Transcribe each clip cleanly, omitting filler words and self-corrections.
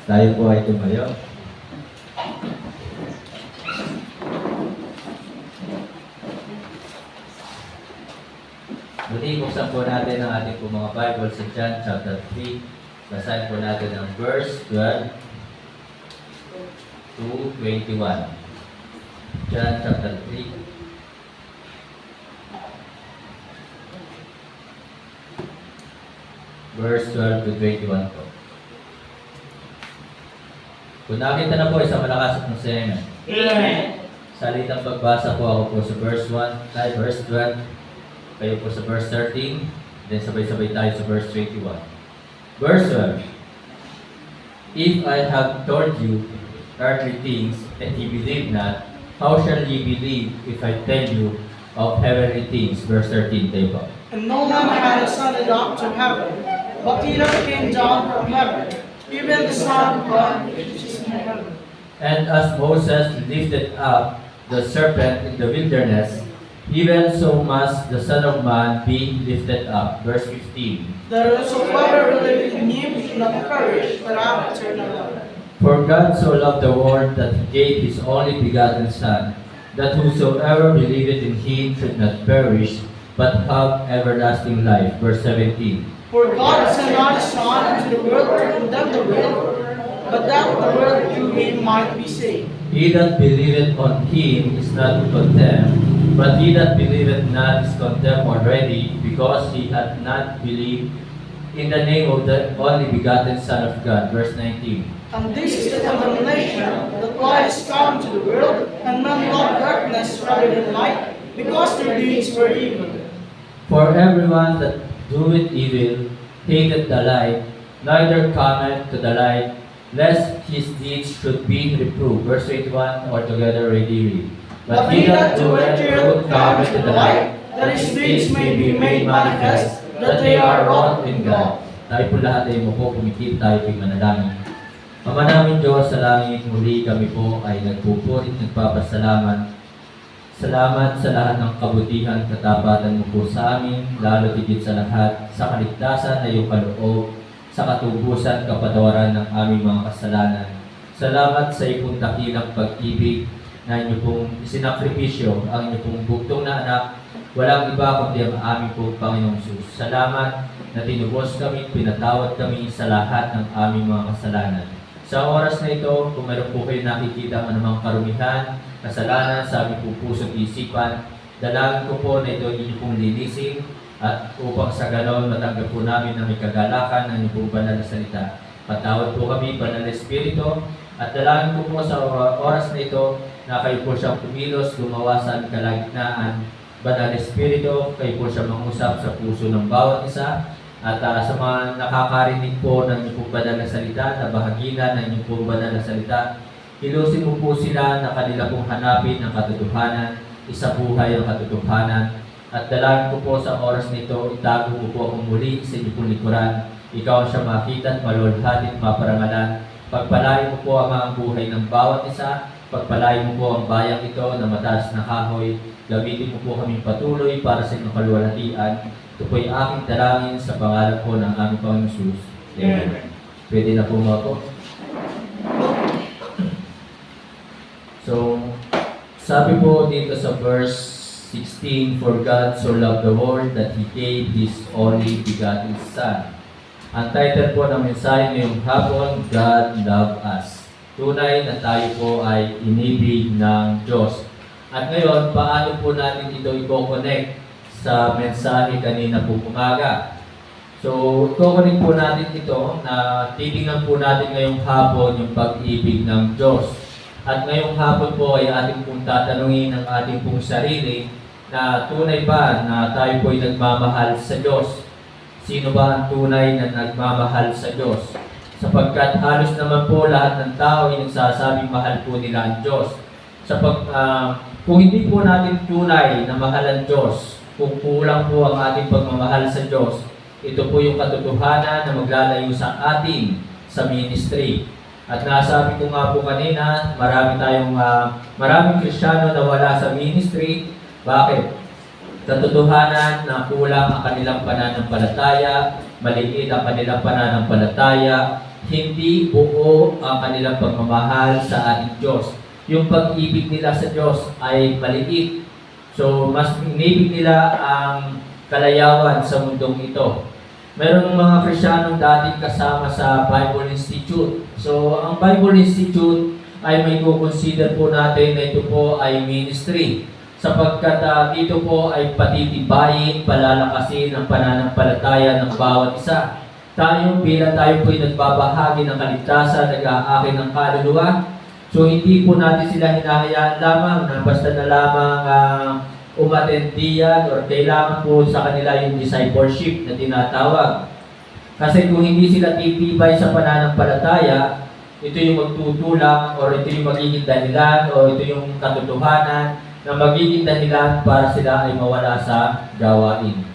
Tayo po ay tumayo. Muli, buksan po natin ang ating po mga Bible sa John chapter 3. Basahin po natin ang verse 12 to 21. John chapter 3. Verse 12 to 21 po. Kung nakita na po, isang malakas at masaya. Amen. Salitang pagbasa po ako po sa verse 1, verse 12. Kayo po sa verse 13. Then sabay-sabay tayo sa verse 21. Verse 12. If I have told you earthly things and ye believe not, how shall ye believe if I tell you of heavenly things? Verse 13 tayo po. And no man had ascended up to heaven, but he that came down from heaven, even the Son of God which is in heaven. And as Moses lifted up the serpent in the wilderness, even so must the Son of Man be lifted up. Verse 15. That whosoever believeth in him should not perish, but have eternal life. For God so loved the world that he gave his only begotten Son, that whosoever believeth in him should not perish, but have everlasting life. Verse 17. For God sent not his Son into the world to condemn the world, but that the world through him might be saved. He that believeth on him is not condemned, but he that believeth not is condemned already, because he hath not believed in the name of the only begotten Son of God. Verse 19. And this is the condemnation, that light is come to the world, and men love darkness rather than light, because their deeds were evil. For everyone that doeth evil hateth the light, neither cometh to the light, lest his deeds should be reproved. Verse 21, altogether ready read. But he that doeth truth cometh to the light, that his deeds may be made manifest, that they are wrought in God. Tayo po lahat ay mupo, kumikip tayo po'y manalangin. Ama namin Diyos, sa langit muli kami po ay nagpupurit, nagpapasalamat. Salamat sa lahat ng kabutihan, katapatan mo po sa amin, lalo tigit sa lahat, sa kaligtasan na iyong kaloob, sa katubusan, kapatawaran ng aming mga kasalanan. Salamat sa iyong dakilang pag-ibig na inyo pong isinakripisyo, ang inyo pong bugtong na anak, walang iba kundi ang aming pong Panginoong Jesus. Salamat na tinubos kami, pinatawad kami sa lahat ng aming mga kasalanan. Sa oras na ito, kung meron po kayo nakikita ang anumang karumihan, kasalanan sa aming po puso't isipan, dalangin ko po na ito inyo pong linisin, at upang sa ganon matanggap po namin na may kagalakan ng inyong pong banal na salita. Patawad po kami, banal na Espiritu, at dalangin ko po sa oras na ito na kayo po siyang pumilos, gumawa sa aming kalagitnaan. Banal na Espiritu, kayo po siyang mangusap sa puso ng bawat isa, at sa mga nakakarinig po ng inyong pong banal na salita, na bahagina ng inyong pong banal na salita, ilusin mo po sila na kanila pong hanapin ang katotohanan, isabuhay ang katotohanan. At dalangin ko po sa oras nito, itago ko po akong muli sa inyong pong likuran. Ikaw ang siya makita at malulhati at maparangalan. Pagpalain mo po ang mga buhay ng bawat isa. Pagpalain mo po ang bayang ito na mataas na kahoy. Gamitin mo po kaming patuloy para sa inyong kaluwalhatian. Ito po ay aking dalangin sa pangalan po ng aming Panginoon Jesus. Amen. Pwede na po mga po. So, sabi po dito sa verse 16, For God so loved the world that He gave His only begotten Son. Ang title po ng mensahe ngayong hapon, God Loved Us. Tunay na tayo po ay inibig ng Diyos. At ngayon, paano po natin ito i-connect sa mensahe kanina po umaga? So, i-connect po natin ito na titingnan po natin ngayong hapon yung pag-ibig ng Diyos. At ngayong hapon po ay ating pong tatanungin ang ating pong sarili na tunay ba na tayo po ay nagmamahal sa Diyos? Sino ba ang tunay na nagmamahal sa Diyos? Sapagkat halos naman po lahat ng tao ay nagsasabing mahal po nila ang Diyos. Kung hindi po natin tunay na mahal ang Diyos, kung kulang po ang ating pagmamahal sa Diyos, ito po yung katotohanan na maglalayo sa atin sa ministry. At nasabi ko nga po kanina, maraming Kristiyano na wala sa ministry. Bakit? katotohanan na kulang ang kanilang pananampalataya, maliit ang kanilang pananampalataya, hindi buo ang kanilang pagmamahal sa ating Diyos. Yung pag-ibig nila sa Diyos ay maliit. So, mas inibig nila ang kalayawan sa mundong ito. Merong mga Kristiyanong dating kasama sa Bible Institute. So, ang Bible Institute ay may consider po natin na ito po ay ministry. Sapagkat dito po ay patitibayin, palalakasin ang pananampalataya ng bawat isa. Tayo bilang tayo po ay nagbabahagi ng kaligtasan, nag-aakin ng kaluluwa. So, hindi po natin sila hinahayaan lamang na basta na lamang umattend diyan or kailangan po sa kanila yung discipleship na tinatawag. Kasi kung hindi sila titibay sa pananampalataya, ito yung magtutulak or ito yung magiging dahilan o ito yung katotohanan na magiging dahilan para sila ay mawala sa gawain.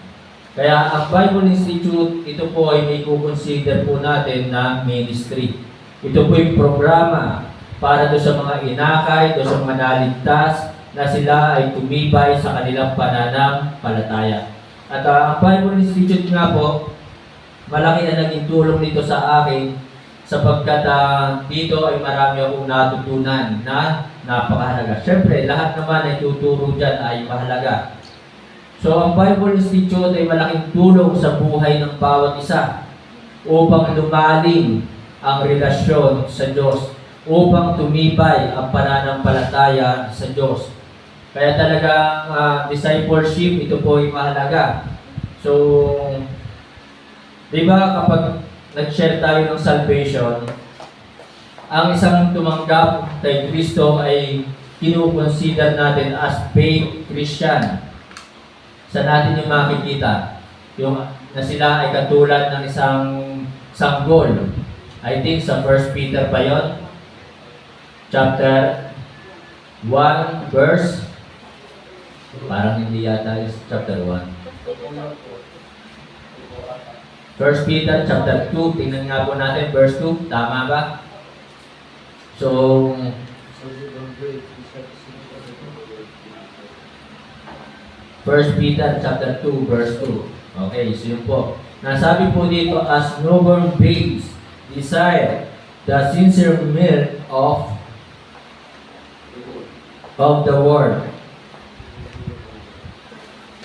Kaya ang Bible Institute, ito po ay may consider po natin na ministry. Ito po yung programa para do sa mga inakay, do sa mga naligtas, na sila ay tumibay sa kanilang pananampalataya. At ang Bible Institute nga po, malaki na naging tulong nito sa akin sapagkat dito ay marami akong natutunan na napakahalaga. Siyempre, lahat naman ay tuturo dyan ay mahalaga. So, ang Bible Institute ay malaking tulong sa buhay ng bawat isa upang lumalim ang relasyon sa Diyos, upang tumibay ang pananampalataya sa Diyos. Kaya talagang discipleship, ito po ay mahalaga. So, di ba kapag nag-share tayo ng salvation, ang isang tumanggap kay Kristo ay kinukonsider natin as faith Christian. Sa natin yung makikita, yung na sila ay katulad ng isang sanggol. I think sa 1 Peter pa yun, chapter 1, verse, parang hindi yata is chapter 1. 1 Peter chapter 2, tingnan nga po natin, verse 2, tama ba? So, 1 Peter chapter 2, verse 2. Okay, so yun po. Nasabi po dito, as newborn babes desire the sincere milk of the word.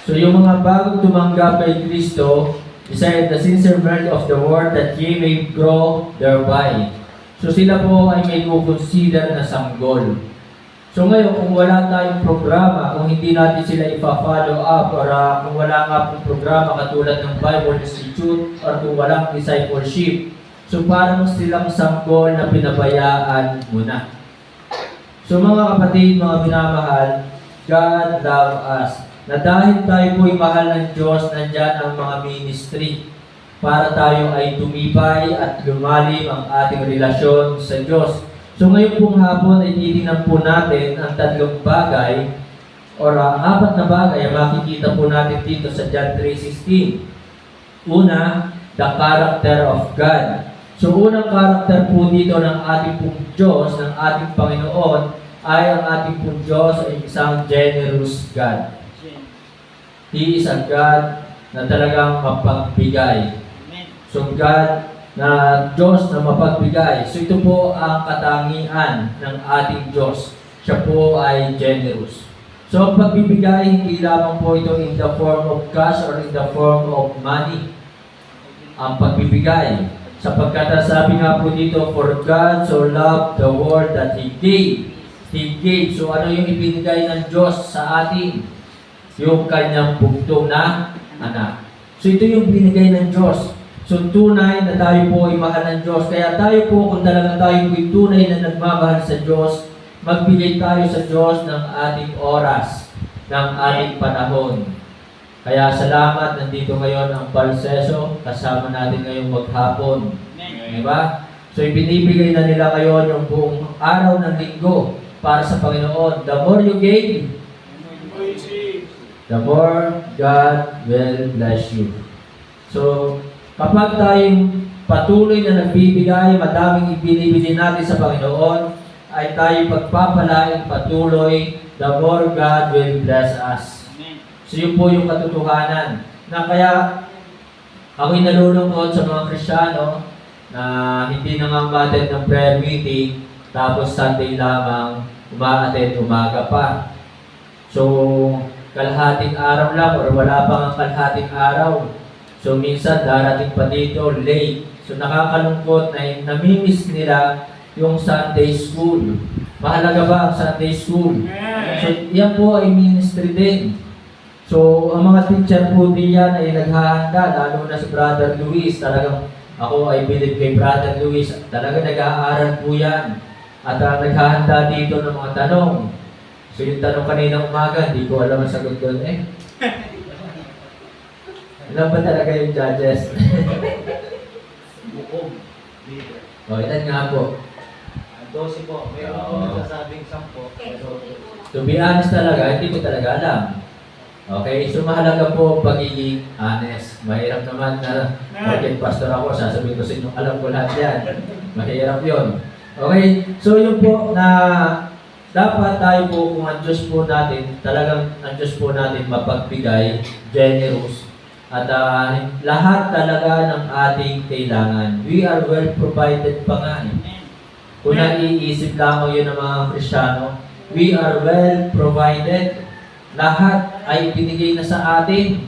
So yung mga bagong tumanggap kay Kristo, desire the sincere milk of the word that ye may grow thereby. So sila po ay may consider na sanggol. So ngayon, kung wala tayong programa, kung hindi natin sila ipa-follow up, or kung wala nga pong programa katulad ng Bible Institute, or kung walang discipleship, so parang silang sanggol na pinabayaan muna. So mga kapatid, mga minamahal, God love us. Na dahil tayo po'y mahal ng Diyos, nandyan ang mga ministry para tayo ay tumibay at lumalim ang ating relasyon sa Diyos. So ngayon pong hapon ay titingnan po natin ang tatlong bagay or apat na bagay ang makikita po natin dito sa John 3:16. Una, the character of God. So unang character po dito ng ating pong Diyos, ng ating Panginoon, ay ang ating pong Diyos ay isang generous God. He is a God na talagang mapagbigay. So God na Diyos na mapagbigay. So ito po ang katangian ng ating Diyos. Siya po ay generous. So ang pagbibigay, hindi lamang po ito in the form of cash or in the form of money. Ang pagbibigay. Sapagkat sabi nga po dito, for God so loved the world that He gave. He gave. So ano yung ibinigay ng Diyos sa atin? Yung kanyang bugtong na anak. So ito yung binigay ng Diyos. So tunay na tayo po ay mahal ng Diyos. Kaya tayo po, kung talagang tayo po ay tunay na nagmamahal sa Diyos, magbigay tayo sa Diyos ng ating oras, ng ating panahon. Kaya salamat, nandito ngayon ang Palseso, kasama natin ngayong maghapon. Diba? So ibinibigay na nila ngayon yung buong araw ng linggo para sa Panginoon. The more you gave, the more God will bless you. So, kapag tayong patuloy na nagbibigay, madaming ibinibigay natin sa Panginoon, ay tayo pagpapalain patuloy, the more God will bless us. So yun po yung katotohanan. Na kaya ako'y nalulungkot sa mga Kristiyano na hindi nangangatan ng prayer meeting tapos Sunday lamang umaattend umaga pa. So, kalahating araw lang or wala pang ang kalahating araw. So, minsan darating pa dito late. So, nakakalungkot na namimiss nila yung Sunday school. Mahalaga ba ang Sunday school? So, yan po ay ministry din. So, ang mga teacher po diyan ay naghahanda, lalo na si Brother Luis. Talagang ako ay believe kay Brother Luis. Talagang nag-aaral po yan. At naghahanda dito ng mga tanong. So, yung tanong kanina umaga, hindi ko alam ang sagot doon eh. Ilan ba talaga yung judges? Bukom, leader. O, ilan nga po? 12 po. Meron po nagsasabing 10. To be honest talaga, hindi ko talaga alam. Okay, so mahalaga po pagiging honest. Mahirap naman na maging pastor ako, sasabihin ko sa inyo, alam ko lahat yan. Mahirap yun. Okay, so yun po na dapat tayo po, kung ang Diyos po natin, talagang ang Diyos po natin mapagbigay, generous, at lahat talaga ng ating kailangan. We are well provided pa nga. Kung naiisip lang yun ng mga Kristiyano, we are well provided. Lahat ay binigay na sa atin.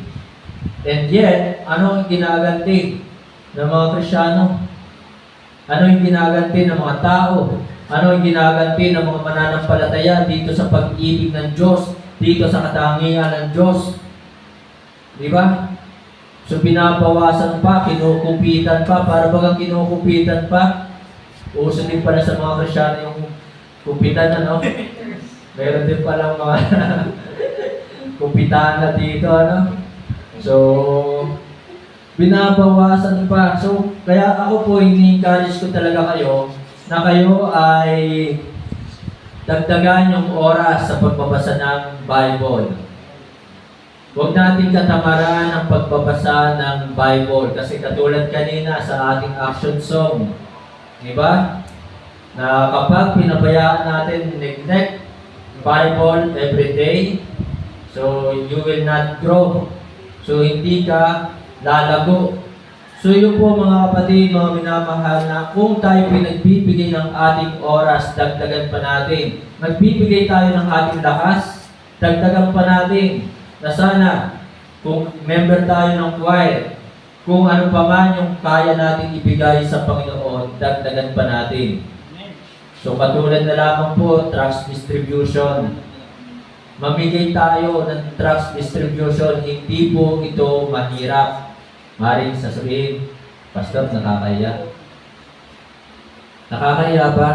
And yet, ano ang ginaganti ng mga Kristiyano? Ano yung ginaganti ng mga tao? Ano yung ginaganti ng mga mananampalataya dito sa pag-ibig ng Diyos, dito sa katangian ng Diyos? Di ba? So, binabawasan pa, kinukupitan pa, para bagang kinukupitan pa. Uso din pala sa mga Kristiyano yung kupitan, ano? Meron din palang mga kupitan na dito, ano? So, binabawasan pa. So, kaya ako po, ini-encourage ko talaga kayo na kayo ay dagdagan yung oras sa pagbabasa ng Bible. Huwag natin katamaran ang pagbabasa ng Bible kasi katulad kanina sa ating action song, di ba? Na kapag pinabayaan natin neglect Bible every day, so you will not grow. So hindi ka lalago. So yun po mga kapatid, mga minamahal na kung tayo pinagbibigay ng ating oras, dagdagan pa natin. Magbibigay tayo ng ating lakas, dagdagan pa natin. Na sana, kung member tayo ng choir, kung ano pa man yung kaya natin ibigay sa Panginoon, dagdagan pa natin. So katulad na lamang po, trust distribution. Mamigay tayo ng trust distribution, hindi po ito mahirap. Maring sasabihin, Pastor, nakakaya. Nakakaya ba?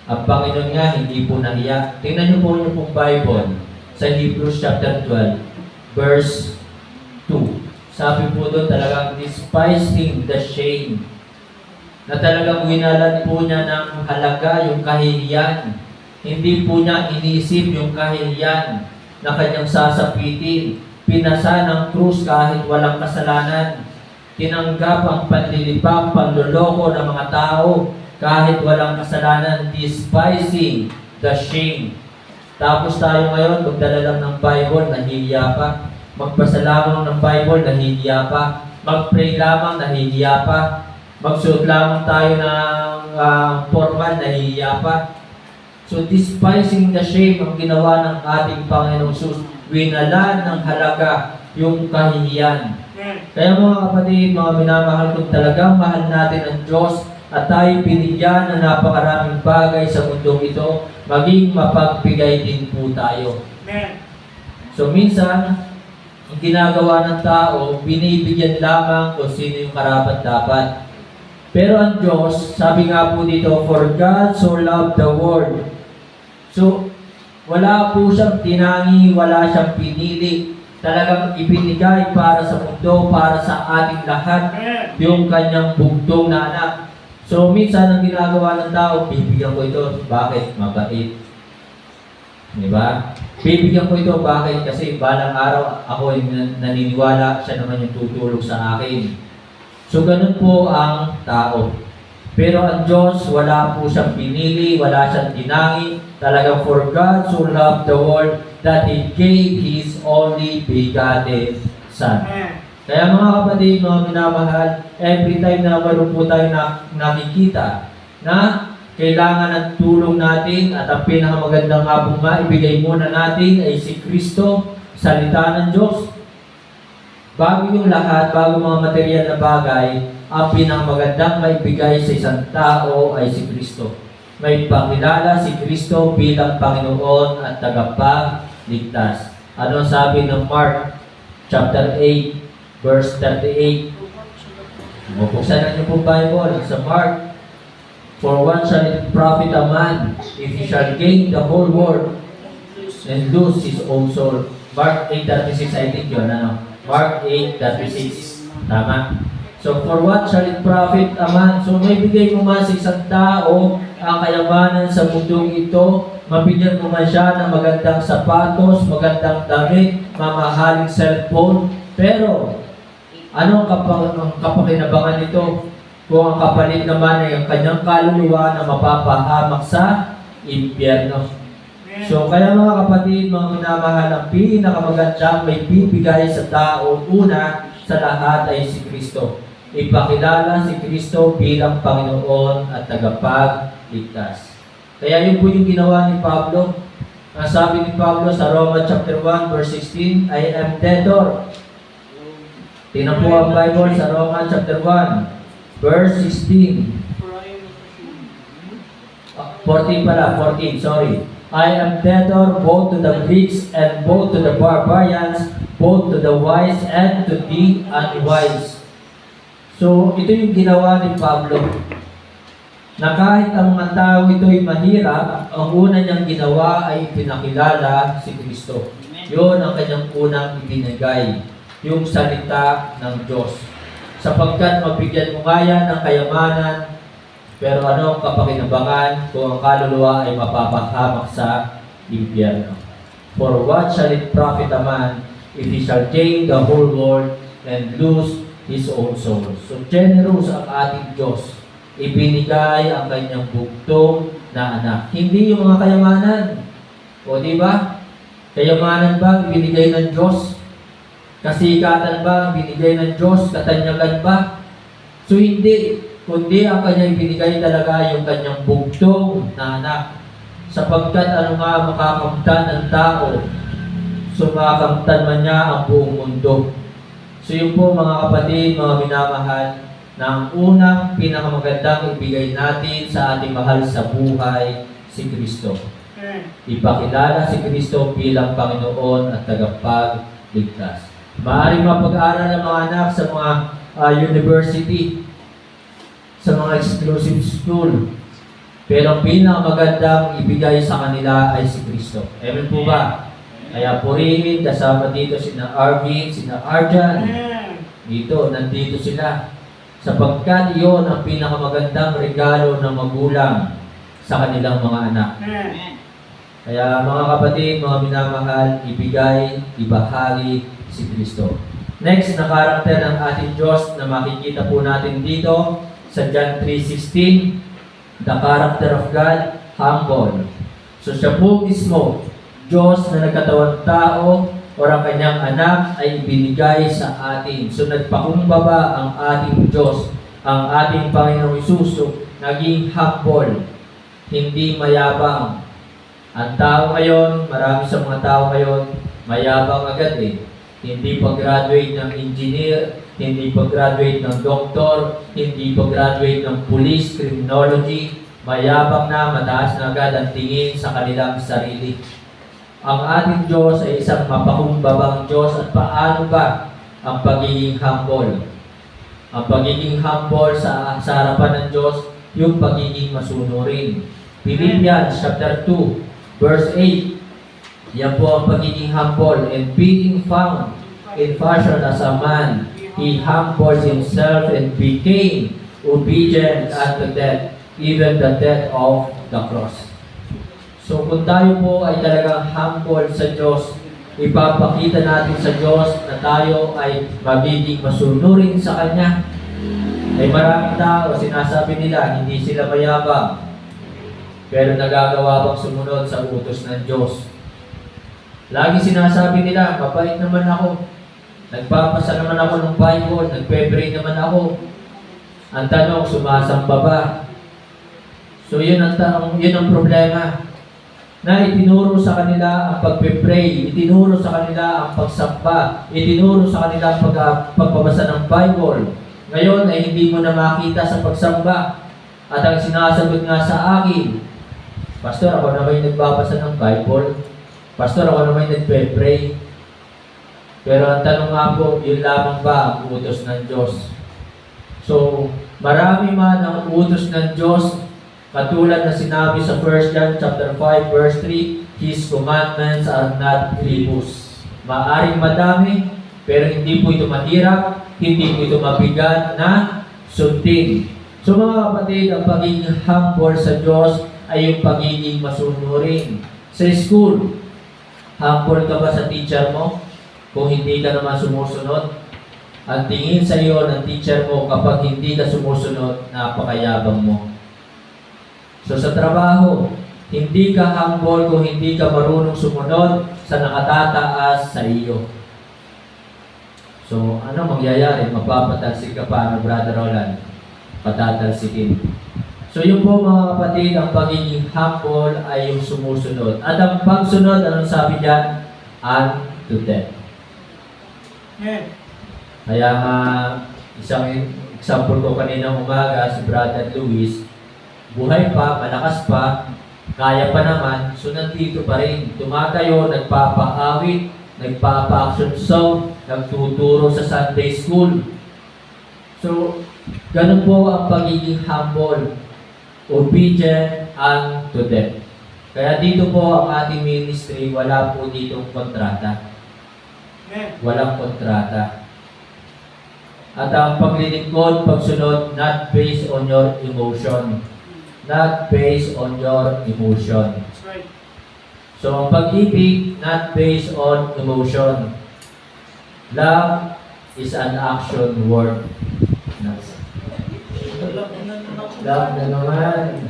Ang Panginoon nga, hindi po nahiya. Tingnan niyo po yung Bible sa Hebrews chapter 12, verse 2. Sabi po doon talagang despising the shame. Na talagang winalan po niya ng halaga yung kahihiyan. Hindi po niya inisip yung kahihiyan na kanyang sasapitin. Pinasa ng krus kahit walang kasalanan. Tinanggap ang panlilibang, panloloko ng mga tao kahit walang kasalanan. Despising the shame. Tapos tayo ngayon, magdala lang ng Bible, nahihiya pa. Magbasa lamang ng Bible, nahihiya pa. Mag-pray lamang, nahihiya pa. Magsuot lamang tayo ng formal, nahihiya pa. So, despising the shame ang ginawa ng ating Panginoong Jesus. Winalan ng halaga yung kahihiyan. Kaya mga kapatid, mga minamahal kung talagang mahal natin ang Diyos at tayo binigyan ng napakaraming bagay sa mundong ito, maging mapagbigay din po tayo. So minsan, ang ginagawa ng tao, binibigyan lamang kung sino yung karapat-dapat. Pero ang Diyos, sabi nga po dito, for God so loved the world. So, wala po siyang tinangi, wala siyang pinili. Talagang ibinigay para sa mundo, para sa ating lahat, yung kanyang bugtong na anak. So, minsan ang ginagawa ng tao, bibigyan ko ito. Bakit? Mabait. Diba? Bibigyan ko ito. Bakit? Kasi balang araw ako yung naniniwala, siya naman yung tutulog sa akin. So, ganun po ang tao. Pero ang Diyos, wala po siyang pinili, wala siyang tinangi. Talagang for God so loved the world, that He gave His only begotten Son. Amen. Kaya mga kapatid, mga minamahal, every time na mayroon po tayo nakikita na kailangan ng tulong natin at ang pinakamagandang nga pong maibigay muna natin ay si Kristo, salita ng Diyos. Bago yung lahat, bago mga material na bagay, ang pinakamagandang maibigay sa isang tao ay si Kristo. May pakilala si Kristo bilang Panginoon at tagapagligtas. Ano ang sabi ng Mark chapter 8, verse 38? Buksan niyo po Bible sa Mark. For what shall it profit a man if he shall gain the whole world and lose his own soul? Mark 8:36, I think yun, ano? Mark 8:36. Tama? So, for what shall it profit a man? So, may bigay mo man sa isang tao ang kayamanan sa mundong ito, mabigyan mo man siya ng magandang sapatos, magandang damit, mamahaling cellphone, pero anong kapakinabangan nito kung ang kapalit naman ay ang kanyang kaluluwa na mapapahamak sa impyerno? So, kaya mga kapatid, mga minamahal, ang pinakamagandang may bibigay sa tao, una sa lahat ay si Kristo. Ipakilala si Kristo bilang Panginoon at tagapagligtas. Kaya yun po yung ginawa ni Pablo. Ang sabi ni Pablo sa Roma chapter 1 verse 16, I am debtor. Tingnan po ang Bible sa Roma chapter 1 verse 16. 14 pala, 14, sorry. I am debtor both to the Greeks and both to the barbarians, both to the wise and to the unwise. So, ito yung ginawa ni Pablo. Na kahit ang mga tao ito'y mahirap, ang una niyang ginawa ay pinakilala si Kristo. Yun ang kanyang unang ibinigay, yung salita ng Diyos. Sapagkat mabigyan mo nga yan ng kayamanan, pero ano ang kapakinabangan kung ang kaluluwa ay mapapahamak sa impyerno? For what shall it profit a man if he shall gain the whole world and lose his own soul? So generous ang ating Diyos. Ibinigay ang kanyang bugtong na anak. Hindi yung mga kayamanan. O di ba? Kayamanan ba ibinigay ng Diyos? Kasikatan ba ibinigay ng Diyos? Katanyagan ba? So hindi. Kundi ang kanyang ibinigay talaga yung kanyang bugtong na anak. Sapagkat ano nga makakamtan ng tao, sumakamtan man niya ang buong mundo. So yun po mga kapatid, mga minamahal, na ang unang pinakamagandang ibigay natin sa ating mahal sa buhay, si Kristo. Ipakilala si Kristo bilang Panginoon at tagapagligtas. Maaaring mapag-aral ng mga anak sa mga university, sa mga exclusive school. Pero ang pinakamagandang ibigay sa kanila ay si Kristo. Amen po ba? Kaya purihin, kasama dito sina Arvin, sina Arjan. Dito, nandito sila. Sapagkat iyon ang pinakamagandang regalo ng magulang sa kanilang mga anak. Kaya mga kapatid, mga minamahal, ibigay, ibahagi si Kristo. Next na karakter ng ating Diyos na makikita po natin dito sa John 3:16, the character of God, humble. So siya po mismo, Diyos na nagkatawang tao o ang kanyang anak ay ibinigay sa atin. So nagpakumbaba ang ating Diyos, ang ating Panginoong Hesus, naging humble, hindi mayabang. Ang tao ngayon, marami sa mga tao ngayon, mayabang agad eh. Hindi pag-graduate ng engineer, hindi pag-graduate ng doktor, hindi pag-graduate ng police, criminology, mayabang na, mataas na agad ang tingin sa kanilang sarili. Ang ating Diyos ay isang mapakumbabang Diyos. At paano ba ang pagiging humble? Ang pagiging humble sa harapan ng Diyos, yung pagiging masunurin. Philippians chapter 2, verse 8. Yan po ang pagiging humble. And being found in fashion as a man, He humbled Himself and became obedient unto death, even the death of the cross. So kung tayo po ay talagang humble sa Diyos, ipapakita natin sa Diyos na tayo ay magiging masunurin sa Kanya. Ay maraming tao, sinasabi nila, hindi sila mayabang, pero nagagawa bang sumunod sa utos ng Diyos? Lagi sinasabi nila, mabait naman ako. Nagbabasa naman ako ng Bible, nagpe-pray naman ako. Ang tanong, sumasamba ba? So yun ang problema. Na itinuro sa kanila ang pagpe-pray, itinuro sa kanila ang pagsamba, itinuro sa kanila ang pagbabasa ng Bible. Ngayon ay hindi mo na makita sa pagsamba. At ang sinasagot nga sa akin, Pastor, ako na may nagbabasa ng Bible. Pastor, ako na may nagpe-pray. Pero ang tanong nga po, yun lamang ba ang utos ng Diyos? So, marami man ang utos ng Diyos, katulad na sinabi sa 1 John chapter 5 verse 3, His commandments are not grievous. Maaring madami, pero hindi po ito mahirap, hindi po ito mabigat na sundin. So mga kapatid, ang pagiging humble sa Diyos ay yung pagiging masunurin. Sa school, humble ka ba sa teacher mo? Kung hindi ka naman sumusunod, ang tingin sa iyo ng teacher mo kapag hindi ka sumusunod, napakayabang mo. So sa trabaho, hindi ka humble kung hindi ka marunong sumunod sa nakatataas sa iyo. So ano mangyayari? Mapapatalsik ka pa, Brother Roland? Patatalsikin. So yun po mga kapatid, ang pagiging humble ay yung sumusunod. At ang pagsunod, anong sabi dyan? Unto death. Amen. Kaya nga, isang example ko kaninang umaga, si Brother Luis, buhay pa, malakas pa, kaya pa naman, so nandito pa rin. Tumatayo, nagpapaawit, nagpapa-action song, nagtuturo sa Sunday school. So, ganun po ang pagiging humble, obedient unto death. Kaya dito po ang ating ministry, wala po ditong kontrata. Walang kontrata. At ang paglilingkod, pagsunod, not based on your emotion. Not based on your emotion. That's right. So, ang pag-ibig, not based on emotion. Love is an action word. Love na naman.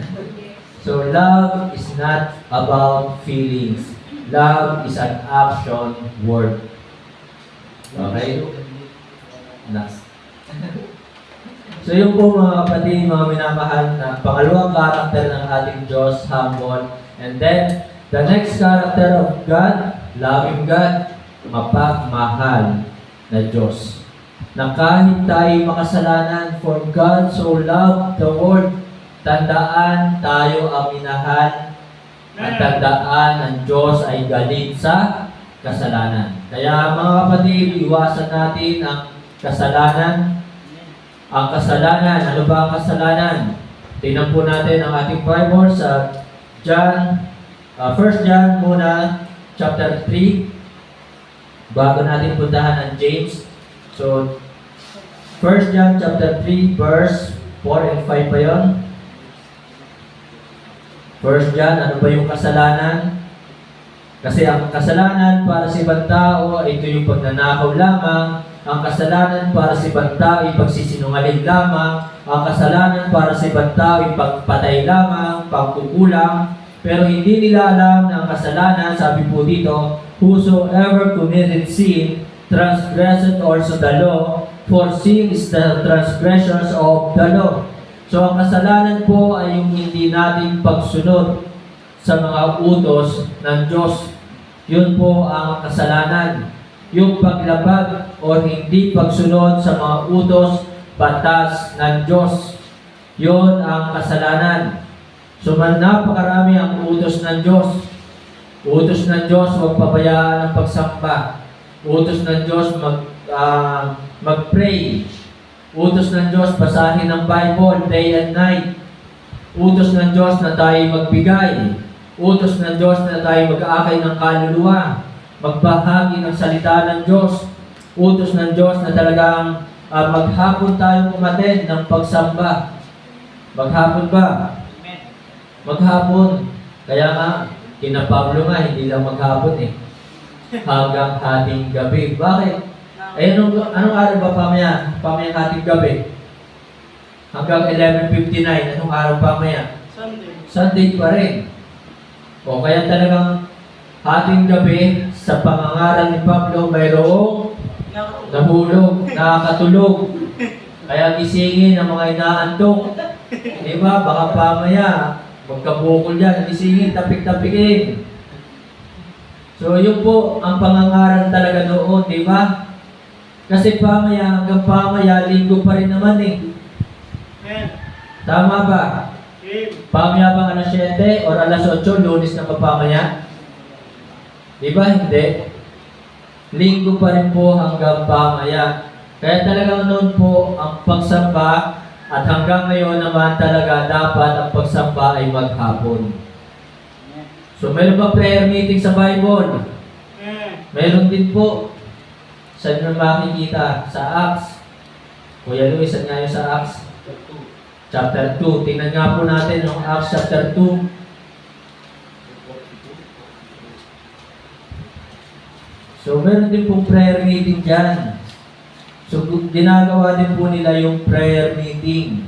So, love is not about feelings. Love is an action word. Okay? Next. So yun po mga kapatid, mga minamahal na pangalawang karakter ng ating Diyos, humble. And then, the next character of God, loving God, mapagmahal na Diyos. Na kahit tayo makasalanan, for God so loved the world, tandaan tayo ang minahal, at tandaan ang Diyos ay galit sa kasalanan. Kaya mga kapatid, iwasan natin ang kasalanan. Ang kasalanan, ano ba ang kasalanan? Tingnan po natin ang ating Bible sa John, 1 John muna, chapter 3, bago natin puntahan ang James. So, 1 John chapter 3, verse 4 and 5 pa yun. 1 John, ano ba yung kasalanan? Kasi ang kasalanan para sa ibang tao, ito yung pagnanakaw lamang. Ang kasalanan para sa ibang tao ay pagsisinungaling lamang. Ang kasalanan para sa ibang tao ay pagpatay lamang, pagkukulang. Pero hindi nila alam na ang kasalanan, sabi po dito, whosoever committed sin, transgressed also the law, for sin is the transgressions of the law. So ang kasalanan po ay yung hindi nating pagsunod sa mga utos ng Diyos. Yun po ang kasalanan. Yung paglabag o hindi pagsunod sa mga utos, batas ng Diyos. Yun ang kasalanan. So napakarami ang utos ng Diyos. Utos ng Diyos, huwag pabayaan ang pagsamba. Utos ng Diyos, mag-pray. Utos ng Diyos, basahin ang Bible day and night. Utos ng Diyos na tayo magbigay. Utos ng Diyos na tayo mag-aakay ng kaluluwa. Magbahagi ng salita ng Diyos. Utos ng Diyos na talagang maghapon tayong umattend ng pagsamba. Maghapon ba? Maghapon. Kaya nga, kina Pablo nga, hindi lang maghapon eh. Hanggang hating gabi. Bakit? Eh, anong araw ba pamaya? Pamaya hating gabi. Hanggang 11:59. Anong araw pamaya? Sunday. Sunday pa rin. O kaya talagang hating gabi, sa pangangaral ni Pablo, mayroong nahulog, nakakatulog. Kaya gisingin ang mga inaantok. Diba? Baka pamaya, magkabukol yan, gisingin, tapik-tapikin. So, yun po ang pangangaral talaga noon, diba? Kasi pamaya, hanggang pamaya, linggo pa rin naman eh. Tama ba? Pamaya bang alas 7 o alas 8, Lunes na papamaya? Diba? Hindi. Linggo pa rin po hanggang pamaya. Kaya talagang noon po ang pagsamba at hanggang ngayon naman talaga dapat ang pagsamba ay maghapon. So meron ba prayer meeting sa Bible? Meron din po. Saan nyo makikita? Sa Acts. Kuya Luis, saan nga yun sa Acts? Chapter 2. Tingnan nga po natin yung Acts chapter 2. So meron din pong prayer meeting dyan. So, ginagawa din po nila yung prayer meeting.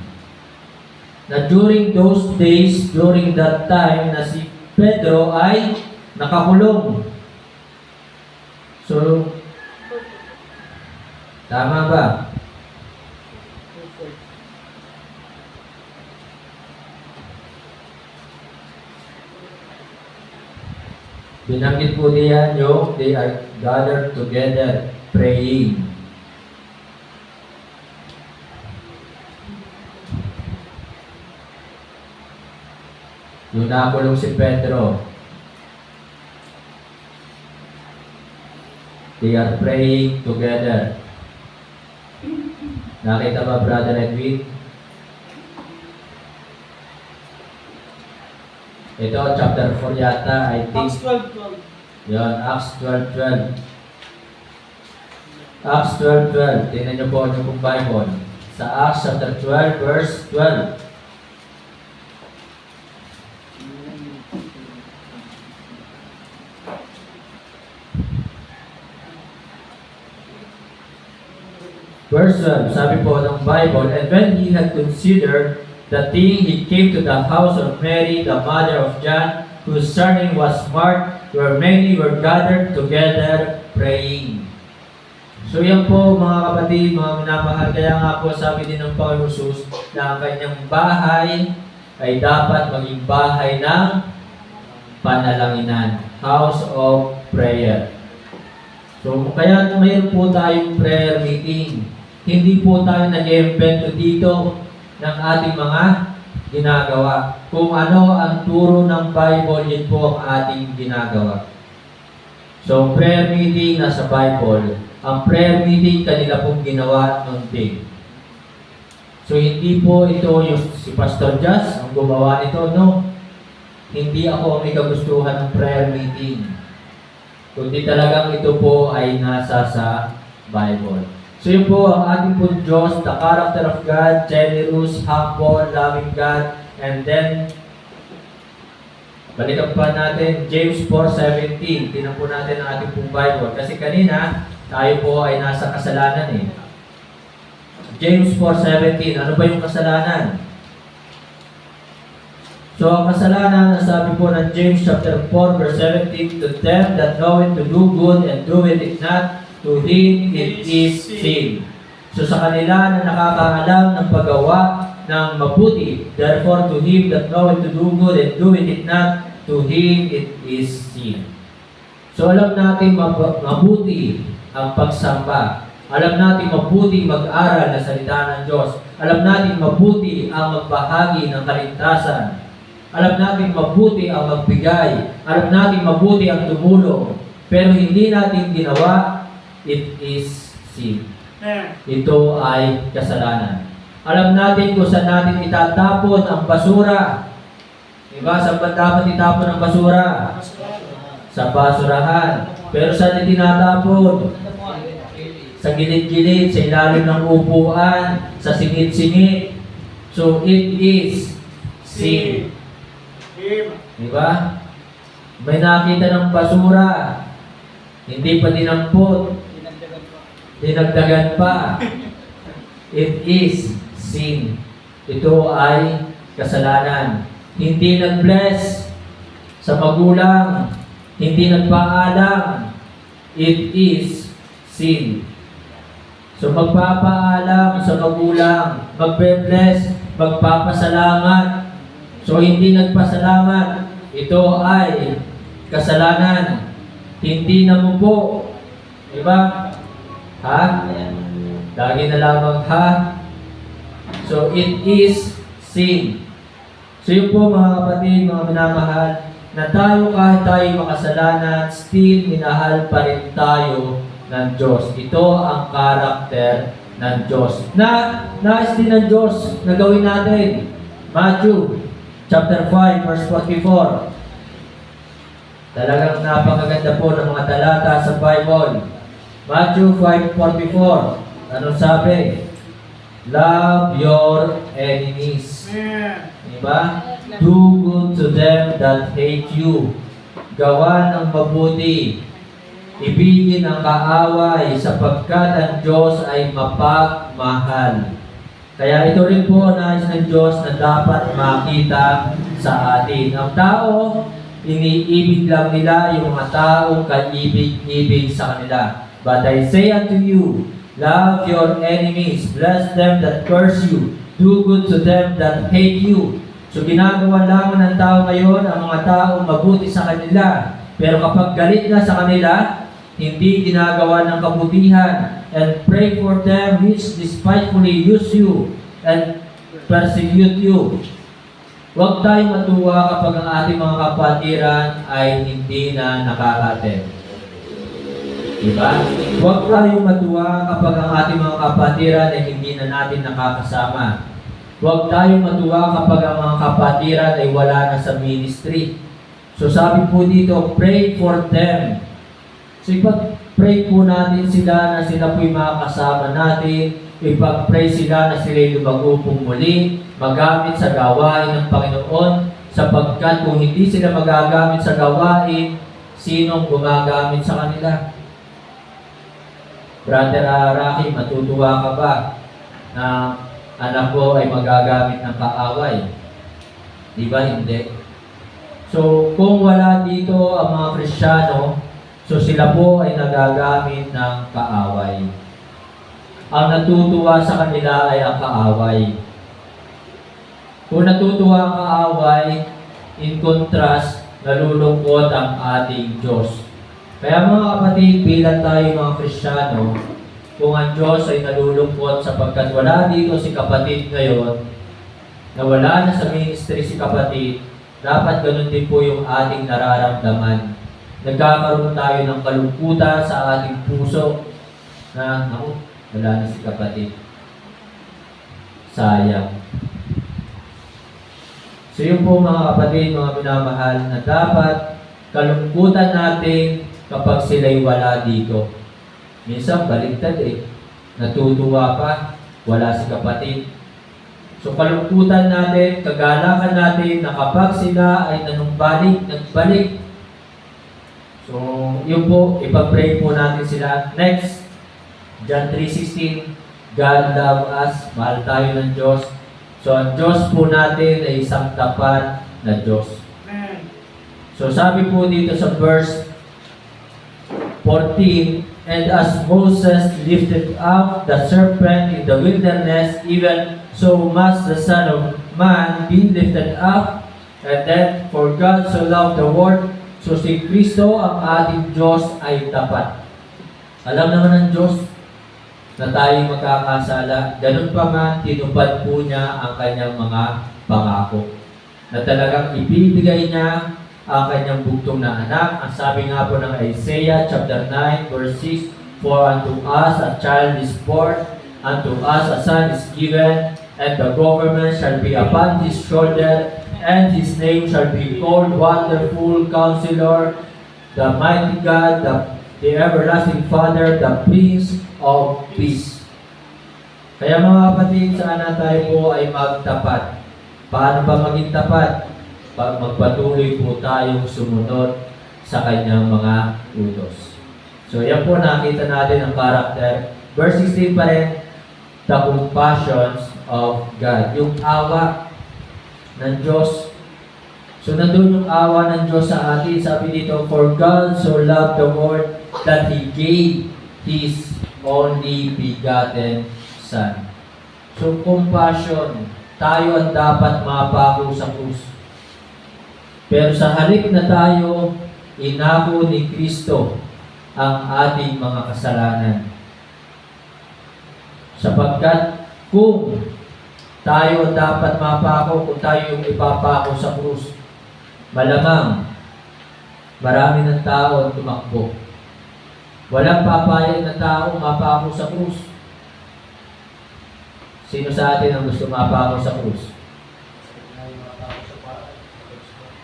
Na during those days, during that time, na si Pedro ay nakakulong. So, tama ba? Binanggit po niya yung they are gathered together praying. Doon nakulong si Pedro. They are praying together. Nakita ba, Brother Edwin? Ito, chapter 4 yata, I think. Acts 12:12. Yan, Acts 12:12. Acts 12:12. Tingnan niyo po ano pong Bible. Sa Acts chapter 12, verse 12. Verse 12, sabi po ng Bible, and when he had considered the thing, he came to the house of Mary, the mother of John, whose surname was Mark, where many were gathered together praying. So yan po mga kapatid, mga minamahal, kaya nga po sabi din ng Panginoon Jesus na ang kanyang bahay ay dapat maging bahay ng panalanginan, house of prayer. So kaya mayroon po tayong prayer meeting. Hindi po tayo nag-invento dito ng ating mga ginagawa. Kung ano ang turo ng Bible, yun po ang ating ginagawa. So, prayer meeting nasa Bible. Ang prayer meeting, kanila pong ginawa noon din. So, hindi po ito yung si Pastor Jazz ang gumawa nito, no? Hindi ako ang may kagustuhan ng prayer meeting. Kundi talagang ito po ay nasa sa Bible. So yun po ang ating po Diyos, the character of God, generous, humble, loving God, and then balikan pa natin James 4:17. Tingnan po natin ang ating pong Bible. Kasi kanina, tayo po ay nasa kasalanan eh. James 4:17. Ano ba yung kasalanan? So ang kasalanan, sabi po ng James chapter 4 verse 17, to them that know it to do good and do it not, to him it is sin. So sa kanila na nakakaalam ng paggawa ng mabuti, therefore to him that know it to do good and do it not, to him it is sin. So alam natin mabuti ang pagsamba. Alam natin mabuti mag-aral na salita ng Diyos. Alam natin mabuti ang magbahagi ng kaligtasan. Alam natin mabuti ang magbigay. Alam natin mabuti ang tumulong. Pero hindi natin ginawa, it is sin. Ito ay kasalanan. Alam natin kung saan natin itatapon ang basura. Diba? Saan ba dapat itapon ang basura? Sa basurahan. Pero saan itinatapon? Sa gilid-gilid, sa ilalim ng upuan, sa singit-singit. So, it is sin. Diba? May nakita ng basura, hindi pa dinampot, dinagdagan pa. It is sin. Ito ay kasalanan. Hindi nag-bless sa magulang, hindi nagpaalam, it is sin. So magpapaalam sa magulang, magbe-bless, magpapasalamat. So hindi nagpasalamat, ito ay kasalanan. Hindi na mo po. Diba? Ha? Lagi na lamang ha. So it is sin. So yun po mga kapatid, mga minamahal, na tayo kahit tayo makasalanan, still minahal pa rin tayo ng Diyos. Ito ang karakter ng Diyos. Nais din ng Diyos na gawin natin. Matthew chapter 5 verse 44. Talagang napakaganda po ng mga talata sa Bible. Matthew 5:44. Anong sabi? Love your enemies. Diba? Do good to them that hate you. Gawa ng mabuti. Ibigin ang kaaway sapagkat ang Diyos ay mapagmahal. Kaya ito rin po ang nais ng Diyos na dapat makita sa atin. Ang tao, iniibig lang nila yung mga taong kaibig-ibig sa kanila. But I say unto you, love your enemies, bless them that curse you, do good to them that hate you. So ginagawa lamang ng tao ngayon ang mga taong mabuti sa kanila. Pero kapag galit na sa kanila, hindi ginagawa ng kabutihan. And pray for them which despitefully use you and persecute you. Huwag tayong matuwa kapag ang ating mga kapatiran ay hindi na nakakaten. Diba? Huwag tayong matuwa kapag ang ating mga kapatiran ay hindi na natin nakakasama. Huwag tayong matuwa kapag ang mga kapatiran ay wala na sa ministry. So sabi po dito, pray for them. So ipag-pray po natin sila na sila po'y makakasama natin. Ipag-pray sila na sila'y lumago pong muli, magamit sa gawain ng Panginoon, sapagkat kung hindi sila magagamit sa gawain, sinong gumagamit sa kanila? Brother Araki, matutuwa ka ba na anak ko ay magagamit ng kaaway? Di ba hindi? So kung wala dito ang mga Kristiyano, so sila po ay nagagamit ng kaaway. Ang natutuwa sa kanila ay ang kaaway. Kung natutuwa ang kaaway, in contrast, nalulungkot ang ating Diyos. Kaya mga kapatid, bilang tayo mga Kristiyano, kung ang Diyos ay nalulungkot sapagkat wala dito si kapatid ngayon, na wala na sa ministry si kapatid, dapat ganun din po yung ating nararamdaman. Nagkakaroon tayo ng kalungkutan sa ating puso na, wala na si kapatid. Sayang. So yun po mga kapatid, mga minamahal, na dapat kalungkutan natin kapag sila'y wala dito. Minsan baliktad natutuwa pa, wala si kapatid. So kalungkutan natin, kagalakan natin na kapag sila ay nagbalik. So yun po, ipag-pray po natin sila. Next, John 3:16, God love us, mahal tayo ng Diyos. So ang Diyos po natin ay isang tapat na Diyos. So sabi po dito sa verse 14, and as Moses lifted up the serpent in the wilderness, even so must the Son of Man be lifted up. And then, for God so loved the world, so si Kristo ang ating Diyos ay tapat. Alam naman ng Diyos na tayo magkakasala, ganun pa man, tinupad po niya ang kanyang mga pangako. Na talagang ibibigay niya ang kanyang bugtong na anak. Ang sabi nga po ng Isaiah chapter 9 verse 6, for unto us a child is born, unto us a son is given, and the government shall be upon his shoulder, and his name shall be called Wonderful Counselor, the Mighty God, the Everlasting Father, the Prince of Peace. Kaya mga kapatid, sana tayo po ay magtapat. Paano ba maging tapat? Pag magpatuloy po tayong sumunod sa kanyang mga utos. So yan po, nakita natin ang karakter. Verse 16 pa rin, the compassions of God. Yung awa ng Diyos. So nandun yung awa ng Diyos sa atin. Sabi dito, for God so loved the world that He gave His only begotten Son. So compassion, tayo ang dapat mapako sa krus. Pero sa halip na tayo, inako ni Kristo ang ating mga kasalanan. Sapagkat kung tayo dapat mapako, kung tayo yung ipapako sa krus, malamang marami ng tao ang tumakbo. Walang papayag na tao mapako sa krus. Sino sa atin ang gusto mapako sa krus?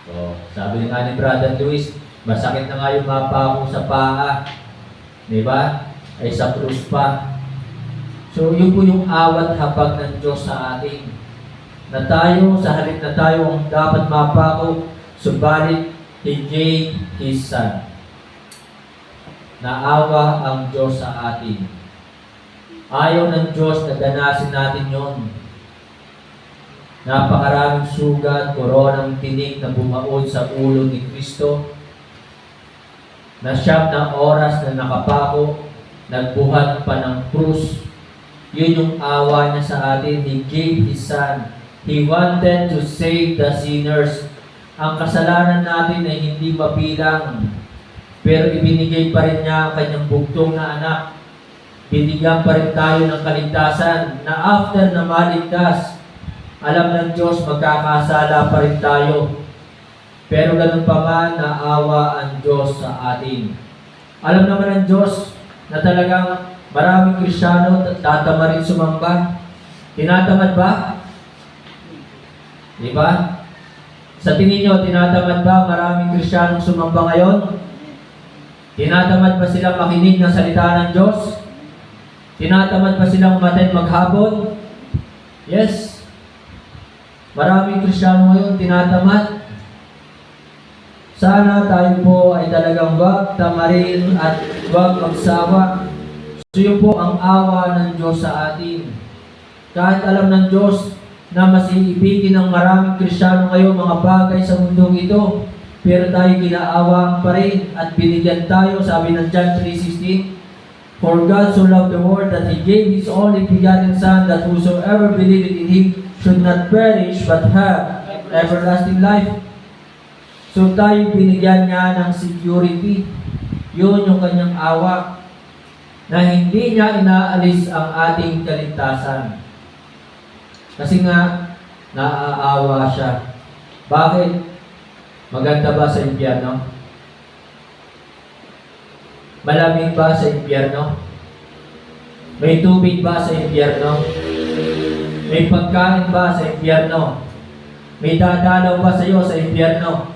So, sabi nga ni Brother Luis, masakit na nga yung mapako sa paa. Diba? Ay sa krus pa. So, yun po yung awat habag ng Diyos sa atin. Na tayo, sa halip na tayo ang dapat mapako, subalit He gave His Son. Naawa ang Diyos sa atin. Ayaw ng Diyos na danasin natin yon. Napakaraming sugat, koronang tinik na bumaod sa ulo ni Kristo. Na siyam na oras na nakapako, nagbuhat pa ng krus. Yun yung awa niya sa atin. He gave His Son. He wanted to save the sinners. Ang kasalanan natin ay hindi mabilang. Pero ibinigay pa rin niya ang kanyang bugtong na anak. Binigyan pa rin tayo ng kaligtasan na after na maligtas, alam ng Diyos magkakasala pa rin tayo. Pero ganun pa man, naawa ang Diyos sa atin. Alam naman ng Diyos na talagang maraming Kristiyano tatama rin sumamba. Tinatamad ba? Diba? Sa tingin nyo, tinatamad ba maraming Kristiyanong sumamba ngayon? Tinatamad ba silang makinig ng salita ng Diyos? Tinatamad ba silang umattend maghapon? Yes. Maraming Kristiyano ngayon tinatamad. Sana tayo po ay talagang wag tamarin at wag magsawa. So yun po ang awa ng Diyos sa atin. Kahit alam ng Diyos na mas iibigin ng maraming Kristiyano ngayon mga bagay sa mundong ito, pero tayo ginaawa pa rin at binigyan tayo, sabi ng John 3:16, for God so loved the world that He gave His only begotten Son, that whosoever believeth in Him should not perish but have everlasting life. So tayo binigyan niya ng security. Yun yung kanyang awa. Na hindi niya inaalis ang ating kaligtasan. Kasi nga, naaawa siya. Bakit? Maganda ba sa impyerno? Malamig ba sa impyerno? May tubig ba sa impyerno? May pagkain ba sa impyerno? May dadalaw ba sa iyo sa impyerno?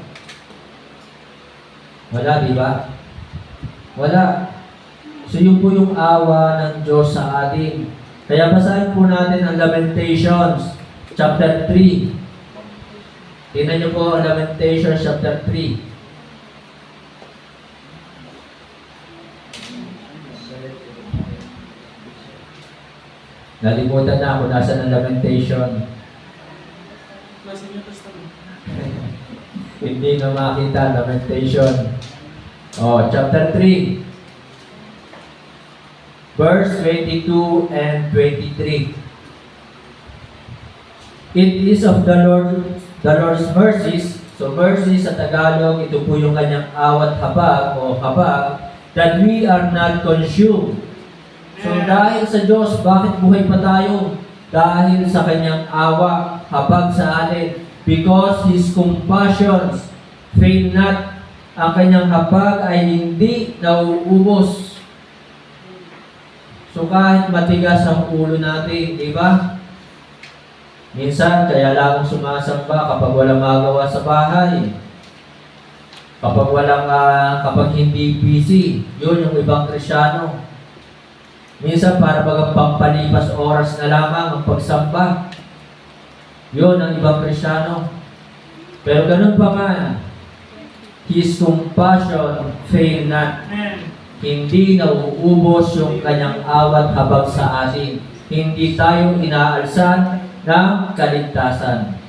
Wala, di ba? Wala. So yun po yung awa ng Diyos sa atin. Kaya basahin po natin ang Lamentations chapter 3. Tingnan niyo po ang Lamentations chapter 3. Nalimutan na ako nasa ng Lamentation. Nasa New Testament. Hindi na makita, Lamentation. Chapter 3. Verse 22 and 23. It is of the Lord's mercies. So mercy sa Tagalog, ito po yung kanyang awat habag o habag, that we are not consumed. So dahil sa Diyos, bakit buhay pa tayo? Dahil sa kanyang awa, habag sa atin. Because His compassions fail not. Ang kanyang habag ay hindi nauubos. So kahit matigas ang ulo natin, di ba? Minsan, kaya lang sumasamba kapag walang magawa sa bahay. Kapag hindi busy, yun yung ibang Kristiyano. Minsan, para bagang pampalipas oras na lamang ang pagsamba. Yun ang ibang Kristiyano. Pero ganun pa man, His compassion fail not. Hindi nauubos yung kanyang awat habag sa atin. Hindi tayo inaalsan ng kaligtasan.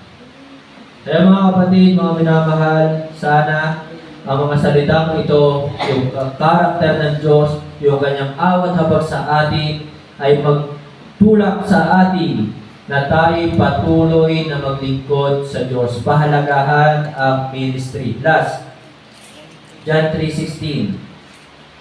Kaya mga kapatid, mga minamahal, sana ang mga salitang ito, yung karakter ng Diyos, yung kanyang awat habag sa atin, ay magtulak sa atin na tayo patuloy na maglingkod sa Diyos. Pahalagahan ang ministry. Last, John 3:16.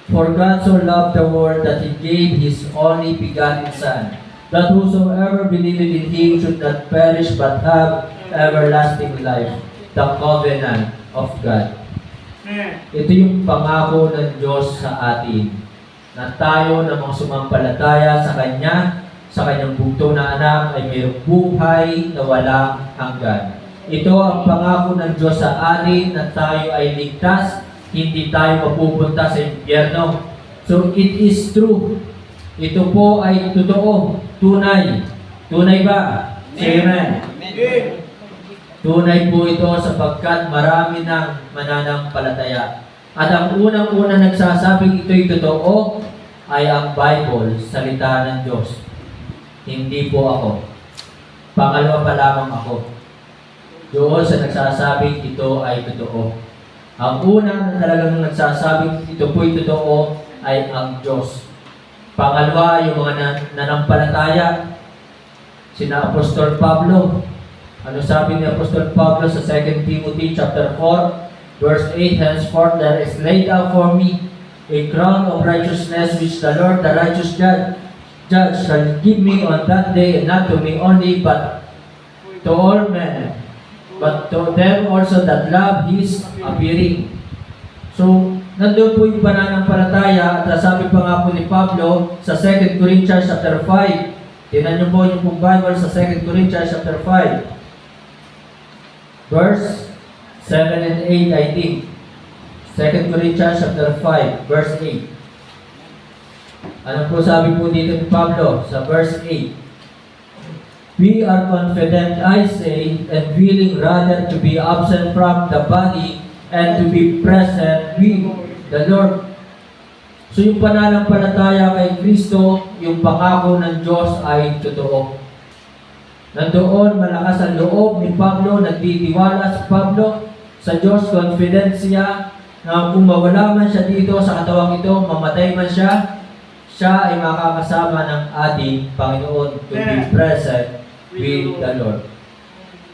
For God so loved the world that He gave His only begotten Son, that whosoever believeth in Him should not perish but have everlasting life. The covenant of God. Ito yung pangako ng Diyos sa atin, na tayo na mga sumampalataya sa Kanya, sa Kanyang bugtong na anak, ay mayroong buhay na walang hanggan. Ito ang pangako ng Diyos sa atin, na tayo ay ligtas, hindi tayo mapupunta sa impyerno. So it is true. Ito po ay totoo, tunay. Tunay ba? Say amen. Tunay po ito sapagkat marami ng mananampalataya. At ang unang-una nagsasabing ito'y totoo ay ang Bible, salita ng Diyos. Hindi po ako. Pangalawa pa lamang ako. Doon sa nagsasabing ito ay totoo. Ang una na talagang nagsasabing ito po'y totoo ay ang Diyos. Pangalawa, yung mga nanampalataya, sina Apostol Pablo. Ano sabi ni Apostol Pablo sa 2 Timothy chapter 4, verse 8, henceforth there is laid out for me a crown of righteousness which the Lord, the righteous judge shall give me on that day, and not to me only, but to all men, but to them also that love His appearing. So, nandun po yung pananampalataya, at sabi pa nga po ni Pablo sa 2 Corinthians chapter 5, tinan niyo po yung pong Bible sa 2 Corinthians chapter 5, verse 7 and 8, I think. 2 Corinthians chapter 5, verse 8. Ano po sabi po dito ni Pablo sa verse 8? We are confident, I say, and willing rather to be absent from the body and to be present with the Lord. So yung pananampalataya kay Kristo, yung pangako ng Diyos ay totoo. Nandoon malakas ang loob ni Pablo, nagtitiwala si Pablo sa Diyos, confident siya na kung mawala man siya dito sa katawang ito, mamatay man siya, siya ay makakasama ng ating Panginoon to be present with the Lord.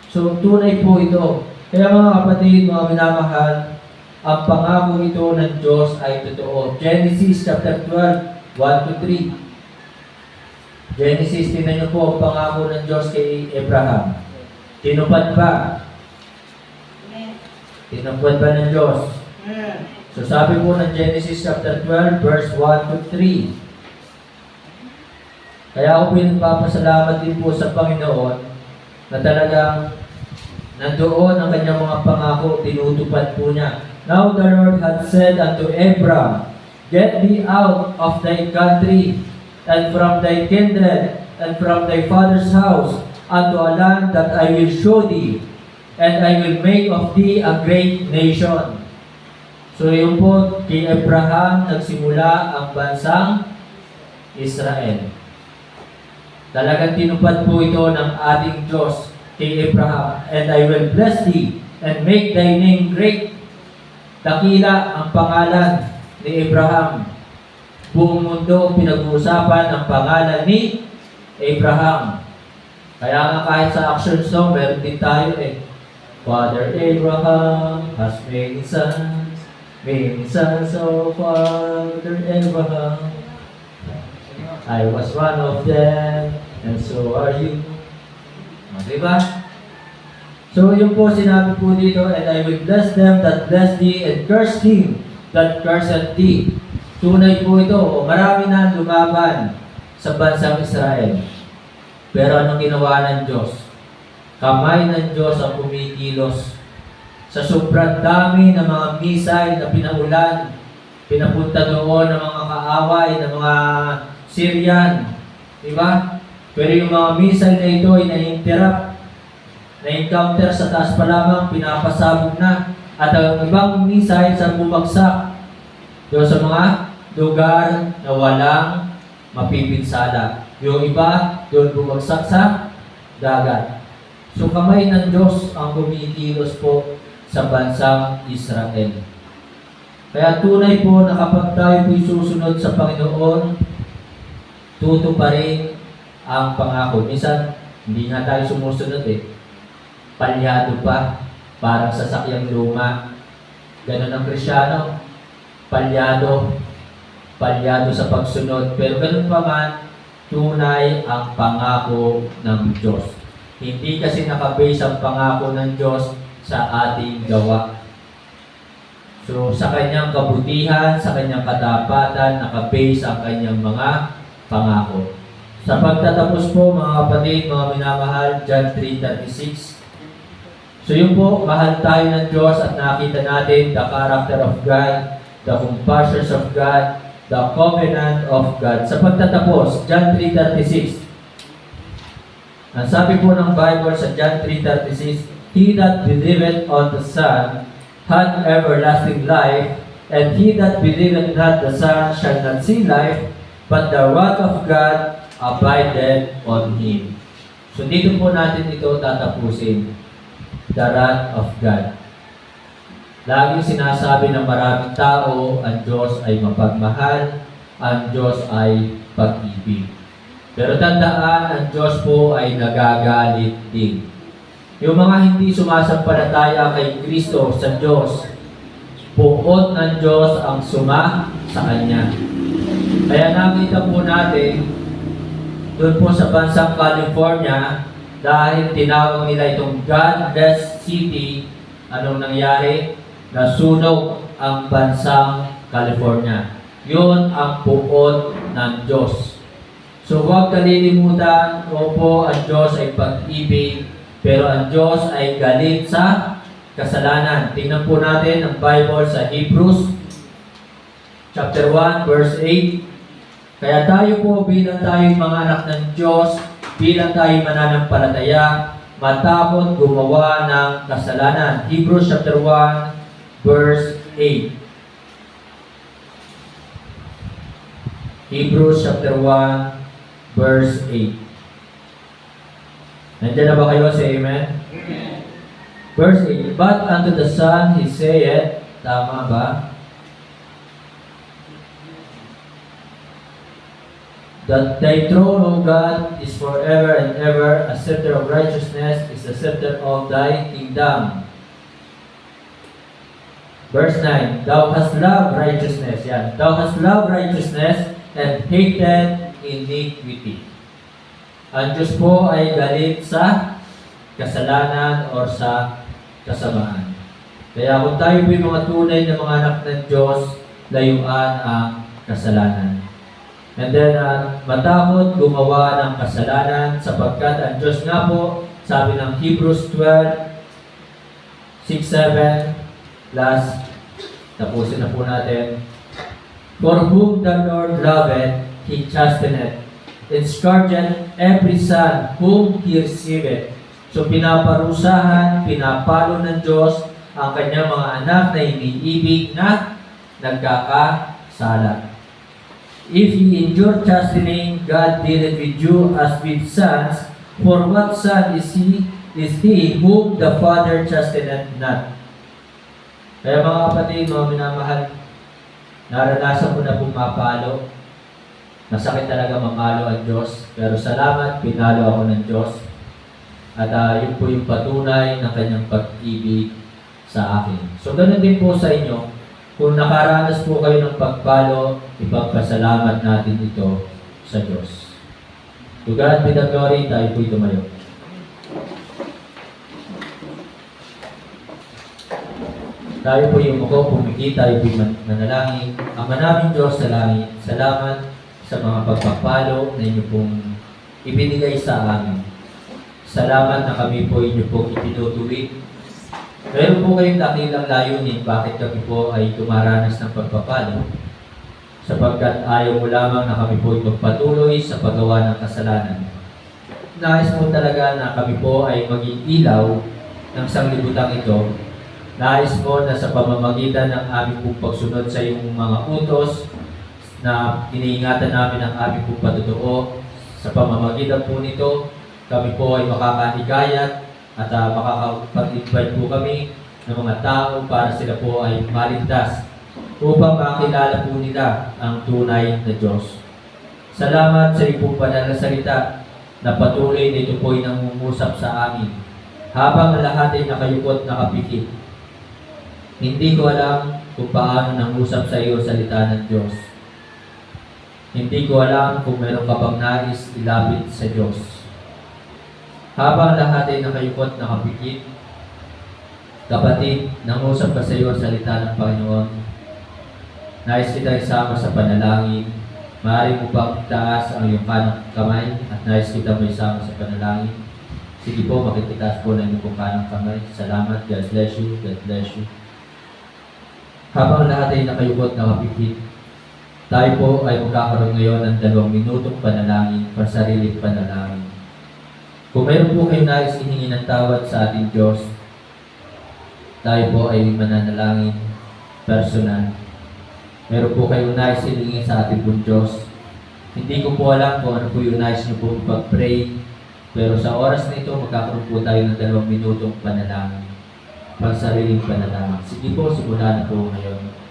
So tunay po ito. Kaya mga kapatid, mga minamahal, ang pangako ito ng Diyos ay totoo. Genesis chapter 12, 1 to 3. Genesis, tingnan niyo po ang pangako ng Diyos kay Abraham. Tinupad ba? Tinupad ba ng Diyos? So sabi po ng Genesis chapter 12, verse 1 to 3. Kaya ako po yung papasalamat din po sa Panginoon na talagang nandoon ang kanyang mga pangako, tinutupad po niya. Now the Lord had said unto Abram, get thee out of thy country, and from thy kindred, and from thy father's house, unto a land that I will show thee, and I will make of thee a great nation. So yun po, kay Abraham nagsimula ang bansang Israel. Talagang tinupad po ito ng ating Diyos kay Abraham. And I will bless thee, and make thy name great. Dakila ang pangalan ni Abraham. Buong mundo pinag-uusapan ang pangalan ni Abraham. Kaya nga kahit sa action song, meron din tayo Father Abraham has many sons of Father Abraham. I was one of them, and so are you. Diba? So yun po sinabi po dito, and I will bless them that bless thee, and curse him that curseth thee. Tunay po ito, marami na lumaban sa bansang Israel. Pero anong ginawa ng Diyos? Kamay ng Diyos ang kumikilos. Sa sobrang dami ng mga misay na pinaulan, pinapunta doon ng mga kaaway, ng mga Syrian. Diba? Pero yung mga misay na ito ay na-interrupt, na-encounter sa taas pa lamang, pinapasabog na. At ang ibang misay sa bumagsak doon sa mga lugar na walang mapipinsala. Yung iba, doon bumagsak sa dagat. So kamay ng Diyos ang kumikilos po sa bansang Israel. Kaya tunay po na kapag tayo po'y susunod sa Panginoon, tutuparin ang pangako. Minsan, hindi nga tayo sumusunod Palyado pa, parang sasakyang luma. Ganun ang Kristyano. Palyado sa pagsunod. Pero ganun pa man, tunay ang pangako ng Diyos. Hindi kasi nakabase ang pangako ng Diyos sa ating gawa. So, sa kanyang kabutihan, sa kanyang katapatan, nakabase ang kanyang mga pangako. Sa pagtatapos po, mga kapatid, mga minamahal, John 3:36. So yun po, mahal tayo ng Diyos at nakita natin the character of God, the compassions of God, the covenant of God. Sa pagtatapos, John 3:36. Ang sabi po ng Bible sa John 3:36, He that believeth on the Son hath everlasting life, and he that believeth not the Son shall not see life, but the wrath of God abideth on him. So dito po natin ito tatapusin. The wrath of God. Laging sinasabi ng maraming tao, ang Diyos ay mapagmahal, ang Diyos ay pag-ibig. Pero tandaan, ang Diyos po ay nagagalit din. Yung mga hindi sumasampalataya kay Kristo sa Diyos, puot ng Diyos ang suma sa Kanya. Kaya nakita po natin, doon po sa bansang California, dahil tinawag nila itong godless city, anong nangyari? Nasunog ang bansang California. Yun ang puot ng Diyos. So huwag kalilimutan, opo, ang Diyos ay pag-ibig, pero ang Diyos ay galit sa kasalanan. Tingnan po natin ang Bible sa Hebrews chapter 1, verse 8. Kaya tayo po bilang tayo mga anak ng Diyos, bilang tayo mananampalataya, matakot gumawa ng kasalanan. Hebrews chapter 1, verse 8. Hebrews chapter 1, verse 8. Nandiyan na ba kayo? Say amen? Amen. Verse 8. But unto the Son he saith, tama ba? That thy throne, O God, is forever and ever. A scepter of righteousness is the scepter of thy kingdom. Verse 9. Thou hast loved righteousness. Yan. Thou hast loved righteousness and hated iniquity. Ang Diyos po ay galit sa kasalanan or sa kasamaan. Kaya kung tayo po yung mga tunay na mga anak ng Diyos, layuan ang kasalanan. And then, matakot gumawa ng kasalanan sapagkat ang Diyos nga po, sabi ng Hebrews 12, 6-7, last, tapusin na po natin. For whom the Lord loveth, He chasteneth, and scourgeth every son whom He receiveth. So pinaparusahan, pinapalo ng Diyos ang kanyang mga anak na iniibig na nagkakasala. If ye endure chastening, God dealeth with you as with sons. For what son is he whom the Father chasteneth not? Kaya mga kapatid, mga minamahal, naranasan ko na pumapalo. Masakit talaga mamalo ang Diyos. Pero salamat, pinalo ako ng Diyos. At yun po yung patunay ng kanyang pag-ibig sa akin. So ganun din po sa inyo. Kung nakaranas po kayo ng pagpalo, ipagpasalamat natin ito sa Diyos. To God be the glory, tayo po'y tumayo. Tayo po'y umuko, pumiki, tayo po'y manalangin. Ama namin Diyos sa langit, salamat sa mga pagpapalo na inyo pong ibinigay sa amin. Salamat na kami po inyo pong itinutuwid. Meron po kayong dakilang layunin bakit kami po ay tumaranas ng pagpapalo. Sapagkat ayaw mo lamang na kami po ay magpatuloy sa paggawa ng kasalanan. Nais mo talaga na kami po ay maging ilaw ng sanglibutang ito. Nais mo na sa pamamagitan ng aming pong pagsunod sa iyong mga utos na iniingatan namin ang aming pong patutuo. Sa pamamagitan po nito, kami po ay makakaligayat at makakapag-invite po kami ng mga tao para sila po ay maligtas upang makilala po nila ang tunay na Diyos. Salamat sa iyong banal na salita na patuloy na ito po ay nangungusap sa amin habang ang lahat ay nakayukot nakapikit. Hindi ko alam kung paano nangusap sa iyo salita ng Diyos. Hindi ko alam kung meron ka bang nais ilapit sa Diyos. Habang lahat ay nakayukot nakapikit, kapatid, nangusap ka sa iyo ang salita ng Panginoon. Nais kita isama sa panalangin. Maaari mo bang itaas ang iyong kanang kamay at nais kita mo isama sa panalangin? Sige po, makikitaas po ng iyong kanang kamay. Salamat. God bless you. God bless you. Habang lahat ay nakayukot nakapikit, tayo po ay magkakaroon ngayon ng 2 minutong panalangin, pansariling panalangin. Kung meron po kayo nais ihingi ng tawad sa ating Diyos, tayo po ay mananalangin personal. Meron po kayong nais hilingin sa ating pong Diyos. Hindi ko po alam kung ano po yung nais nyo po pag-pray, pero sa oras na ito, magkakaroon po tayo ng 2 minutong panalangin, pansariling panalangin. Sige po, simulan na po ngayon.